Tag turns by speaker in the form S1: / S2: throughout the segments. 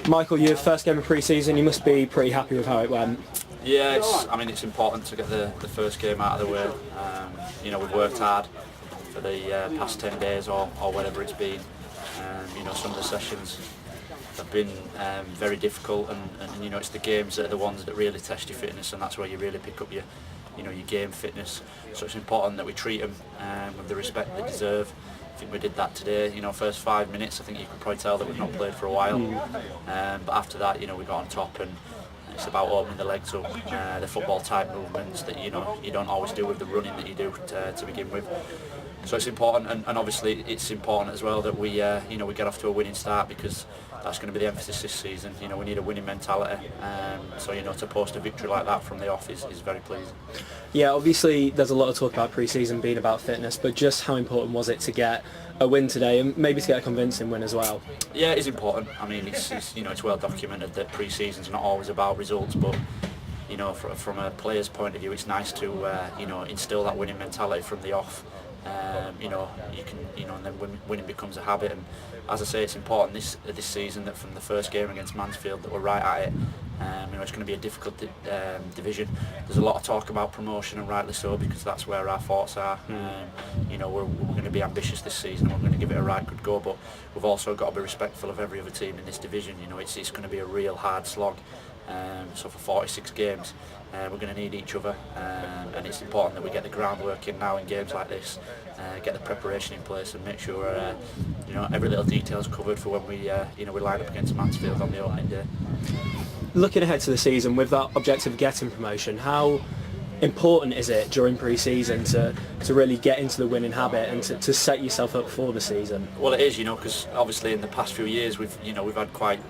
S1: Michael, your first game of pre-season, you must be pretty happy with how it went.
S2: Yeah, it's important to get the first game out of the way. We've worked hard for the past 10 days or whatever it's been. Some of the sessions have been very difficult, and it's the games that are the ones that really test your fitness, and that's where you really pick up your game fitness. So it's important that we treat them with the respect they deserve. I think we did that today. First 5 minutes, I think you could probably tell that we've not played for a while. But after that, we got on top, and it's about opening the legs up, the football type movements that you don't always do with the running that you do to begin with. So it's important, and obviously it's important as well that we get off to a winning start, because that's going to be the emphasis this season. We need a winning mentality. So to post a victory like that from the off is very pleasing.
S1: Yeah, obviously there's a lot of talk about pre-season being about fitness, but just how important was it to get a win today, and maybe to get a convincing win as well?
S2: Yeah, it is important. I mean, it's well documented that pre-season's not always about results, but from a player's point of view, it's nice to instill that winning mentality from the off. You can, and then winning becomes a habit. And as I say, it's important this season that from the first game against Mansfield that we're right at it. It's going to be a difficult division. There's a lot of talk about promotion, and rightly so, because that's where our thoughts are. We're going to be ambitious this season, and we're going to give it a right good go. But we've also got to be respectful of every other team in this division. It's going to be a real hard slog. So for 46 games, we're going to need each other, and it's important that we get the groundwork in now in games like this, get the preparation in place, and make sure every little detail is covered for when we line up against Mansfield on the opening day.
S1: Looking ahead to the season with that objective of getting promotion, how important is it during pre-season to really get into the winning habit and to set yourself up for the season?
S2: Well, it is, because obviously in the past few years we've had quite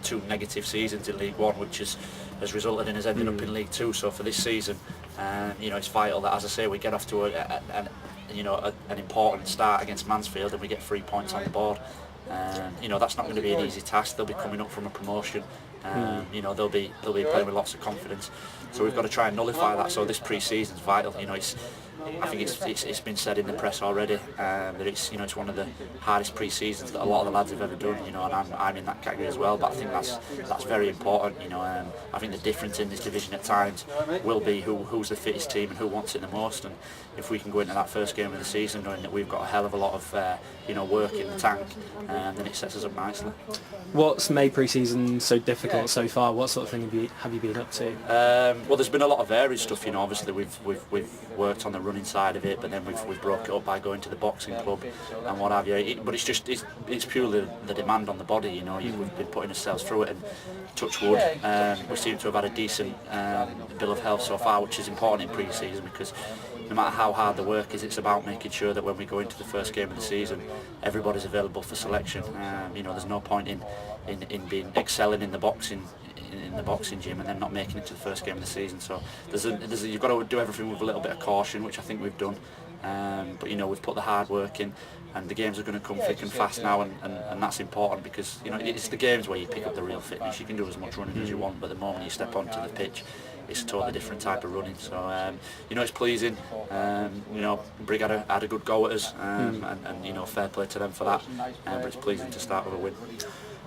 S2: two negative seasons in League One, which has resulted in us ending up in League Two. So for this season, it's vital that, as I say, we get off to an important start against Mansfield, and we get 3 points on the board. That's not going to be an easy task. They'll be coming up from a promotion. They'll be playing with lots of confidence. So we've got to try and nullify that. So this pre-season is vital. I think it's been said in the press already that it's one of the hardest pre-seasons that a lot of the lads have ever done. And I'm in that category as well. But I think that's very important. I think the difference in this division at times will be who's the fittest team and who wants it the most. And if we can go into that first game of the season knowing that we've got a hell of a lot of work in the tank, then it sets us up nicely.
S1: What's made pre-season so difficult so far? What sort of thing have you been up to?
S2: Well, there's been a lot of varied stuff. Obviously we've worked on the running side of it, but then we've broke it up by going to the boxing club and what have you. But it's purely the demand on the body. We've been putting ourselves through it, and touch wood, we seem to have had a decent bill of health so far, which is important in pre-season, because no matter how hard the work is, it's about making sure that when we go into the first game of the season, everybody's available for selection. There's no point in being excelling in the boxing gym and then not making it to the first game of the season. So you've got to do everything with a little bit of caution, which I think we've done. But we've put the hard work in, and the games are going to come thick and fast now, and that's important, because it's the games where you pick up the real fitness. You can do as much running as you want, but the moment you step onto the pitch, it's a totally different type of running. So it's pleasing. Brigg had a good go at us, and fair play to them for that. But it's pleasing to start with a win.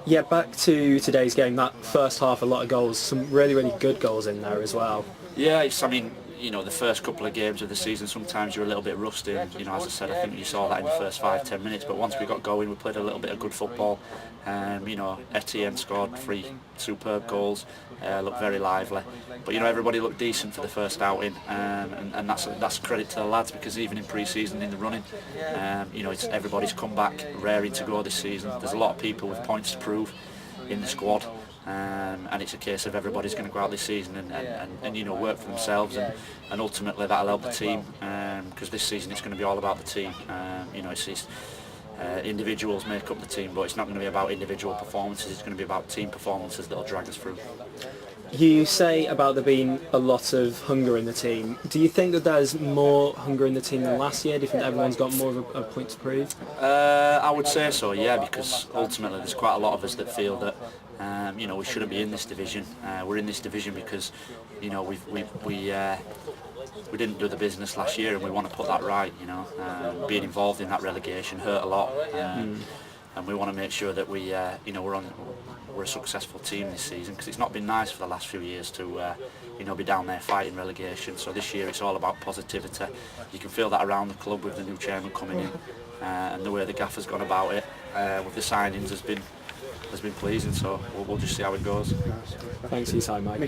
S1: Yeah, back to today's game, that first half, a lot of goals, some really, really good goals in there as well.
S2: Yeah, the first couple of games of the season, sometimes you're a little bit rusty. And, as I said, I think you saw that in the first 5-10 minutes. But once we got going, we played a little bit of good football. Etienne scored 3 superb goals, looked very lively. But everybody looked decent for the first outing, and that's credit to the lads, because even in pre-season, in the running, everybody's come back raring to go this season. There's a lot of people with points to prove in the squad. And it's a case of everybody's going to go out this season and work for themselves, and ultimately that'll help the team, because this season it's going to be all about the team. Individuals make up the team, but it's not going to be about individual performances. It's going to be about team performances that'll drag us through.
S1: You say about there being a lot of hunger in the team. Do you think that there's more hunger in the team than last year? Do you think that everyone's got more of a point to prove?
S2: I would say so, yeah, because ultimately there's quite a lot of us that feel that we shouldn't be in this division. We're in this division because we didn't do the business last year, and we want to put that right. Being involved in that relegation hurt a lot. and we want to make sure that we, we're a successful team this season, because it's not been nice for the last few years to, be down there fighting relegation. So this year it's all about positivity. You can feel that around the club with the new chairman coming in, and the way the gaffer's gone about it with the signings has been pleasing. So we'll just see how it goes.
S1: Thanks for your time, Michael.